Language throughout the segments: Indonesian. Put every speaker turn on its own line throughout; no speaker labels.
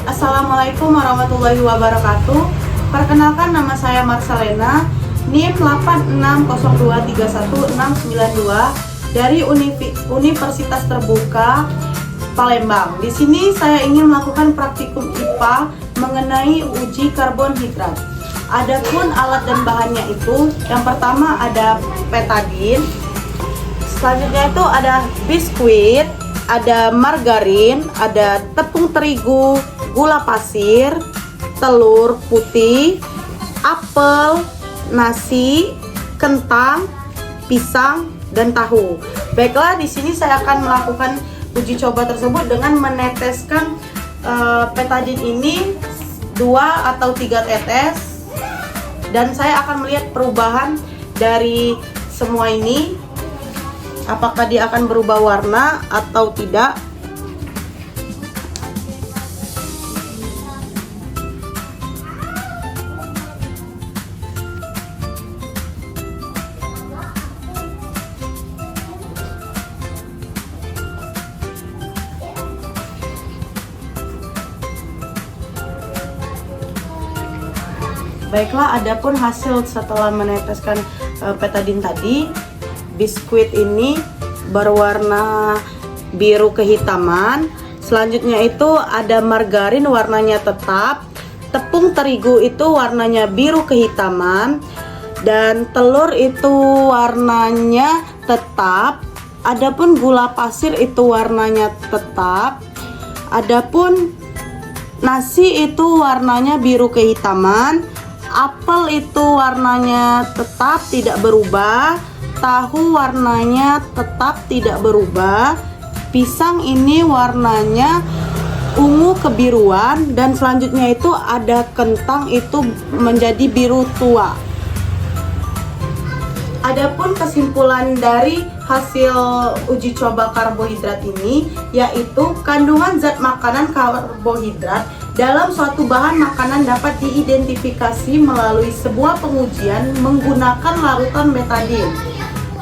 Assalamualaikum warahmatullahi wabarakatuh. Perkenalkan, nama saya Marcelena, NIM 860231692 dari Universitas Terbuka Palembang. Di sini saya ingin melakukan praktikum IPA mengenai uji karbon hidrat. Adapun alat dan bahannya itu, yang pertama ada petadin, selanjutnya itu ada biskuit, ada margarin, ada tepung terigu, gula pasir, telur putih, apel, nasi, kentang, pisang, dan tahu. Baiklah, di sini saya akan melakukan uji coba tersebut dengan meneteskan petadin ini 2 atau 3 tetes, dan saya akan melihat perubahan dari semua ini, apakah dia akan berubah warna atau tidak. Baiklah, adapun hasil setelah meneteskan petadin tadi, biskuit ini berwarna biru kehitaman. Selanjutnya itu ada margarin, warnanya tetap. Tepung terigu itu warnanya biru kehitaman, dan telur itu warnanya tetap. Adapun gula pasir itu warnanya tetap. Adapun nasi itu warnanya biru kehitaman. Apel itu warnanya tetap tidak berubah. Tahu warnanya tetap tidak berubah. Pisang ini warnanya ungu kebiruan, dan selanjutnya itu ada kentang, itu menjadi biru tua. Adapun kesimpulan dari hasil uji coba karbohidrat ini, yaitu kandungan zat makanan karbohidrat dalam suatu bahan makanan dapat diidentifikasi melalui sebuah pengujian menggunakan larutan betadin.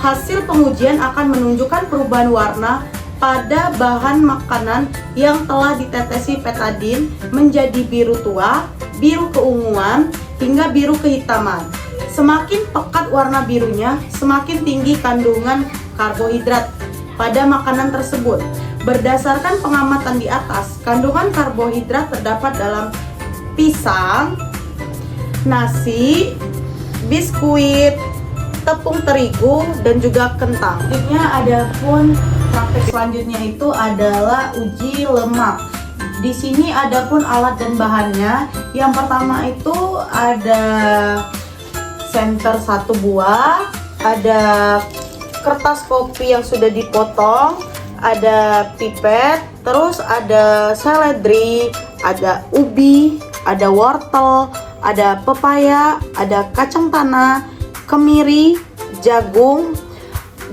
Hasil pengujian akan menunjukkan perubahan warna pada bahan makanan yang telah ditetesi petadin menjadi biru tua, biru keunguan, hingga biru kehitaman. Semakin pekat warna birunya, semakin tinggi kandungan karbohidrat pada makanan tersebut. Berdasarkan pengamatan di atas, kandungan karbohidrat terdapat dalam pisang, nasi, biskuit, tepung terigu, dan juga kentang. Selanjutnya adapun praktek selanjutnya itu adalah uji lemak. Di sini adapun alat dan bahannya. Yang pertama itu ada senter 1 buah, ada kertas kopi yang sudah dipotong, ada pipet, terus ada seledri, ada ubi, ada wortel, ada pepaya, ada kacang tanah, kemiri, jagung,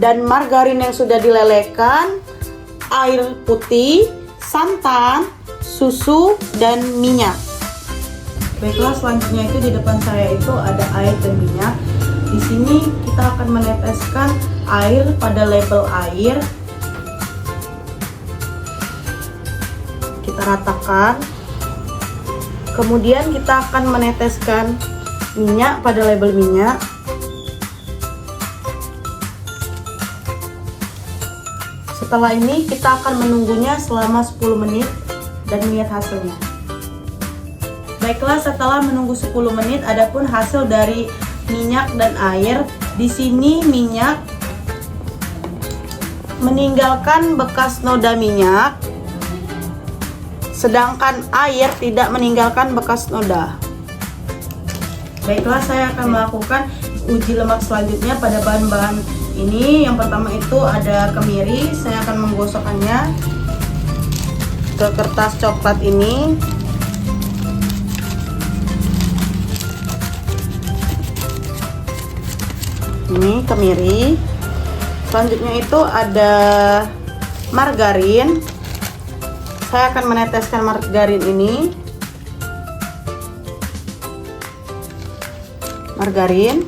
dan margarin yang sudah dilelehkan, air putih, santan, susu, dan minyak. Baiklah, selanjutnya itu di depan saya itu ada air dan minyak. Di sini kita akan meneteskan air pada label air. Kita ratakan. Kemudian kita akan meneteskan minyak pada label minyak. Setelah ini kita akan menunggunya selama 10 menit dan melihat hasilnya. Baiklah, setelah menunggu 10 menit, adapun hasil dari minyak dan air. Di sini minyak meninggalkan bekas noda minyak, sedangkan air tidak meninggalkan bekas noda. Baiklah, saya akan melakukan uji lemak selanjutnya pada bahan-bahan ini. Yang pertama itu ada kemiri. Saya akan menggosokkannya ke kertas coklat ini. Ini kemiri. Selanjutnya itu ada margarin. Saya akan meneteskan margarin ini. Margarin.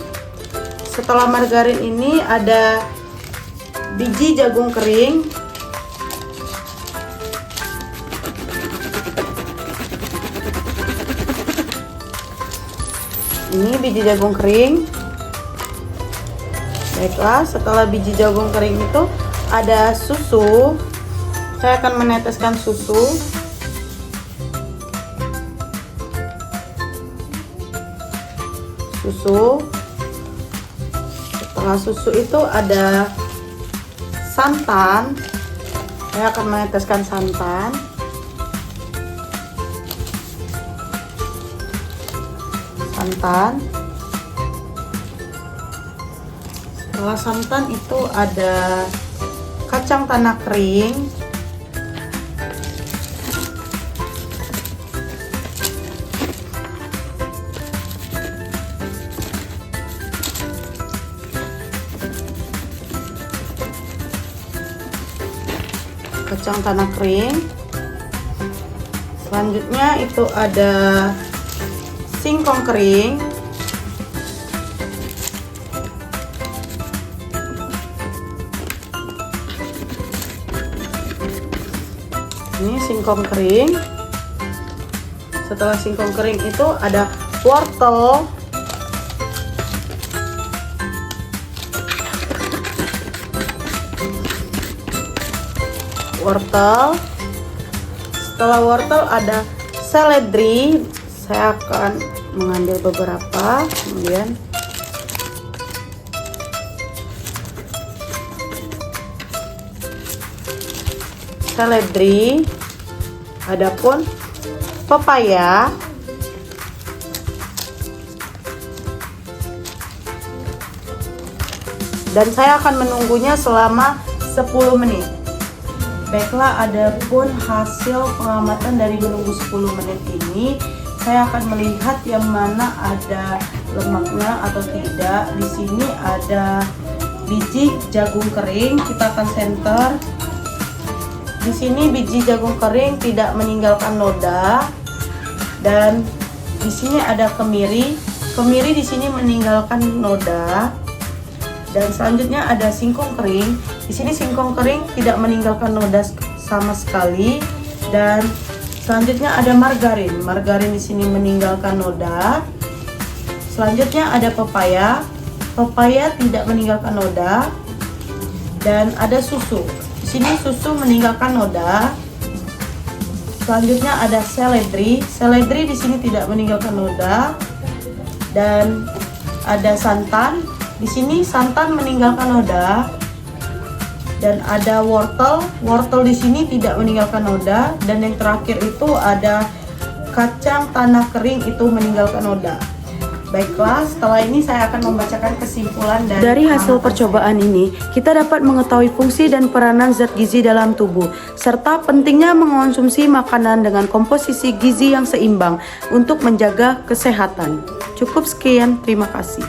Setelah margarin ini ada biji jagung kering, Ini biji jagung kering. Baiklah, setelah biji jagung kering itu ada susu. Saya akan meneteskan susu. Setelah susu itu ada santan. Saya akan meneteskan santan. Setelah santan itu ada kacang tanah kering. Selanjutnya itu ada singkong kering. Ini singkong kering. Setelah singkong kering itu ada wortel. Setelah wortel ada seledri. Saya akan mengambil beberapa. Kemudian seledri, adapun pepaya, dan saya akan menunggunya selama 10 menit. Baiklah, adapun hasil pengamatan dari menunggu 10 menit ini, saya akan melihat yang mana ada lemaknya atau tidak. Di sini ada biji jagung kering, kita akan center. Di sini biji jagung kering tidak meninggalkan noda, dan di sini ada kemiri. Kemiri di sini meninggalkan noda, dan selanjutnya ada singkong kering. Di sini singkong kering tidak meninggalkan noda sama sekali, dan selanjutnya ada margarin. Margarin di sini meninggalkan noda. Selanjutnya ada pepaya. Pepaya tidak meninggalkan noda, dan ada susu. Di sini susu meninggalkan noda. Selanjutnya ada seledri. Seledri di sini tidak meninggalkan noda, dan ada santan. Di sini santan meninggalkan noda, dan ada wortel. Wortel di sini tidak meninggalkan noda, dan yang terakhir itu ada kacang tanah kering, itu meninggalkan noda. Baiklah, setelah ini saya akan membacakan kesimpulan dari hasil percobaan ini. Kita dapat mengetahui fungsi dan peranan zat gizi dalam tubuh, serta pentingnya mengonsumsi makanan dengan komposisi gizi yang seimbang untuk menjaga kesehatan. Cukup sekian, terima kasih.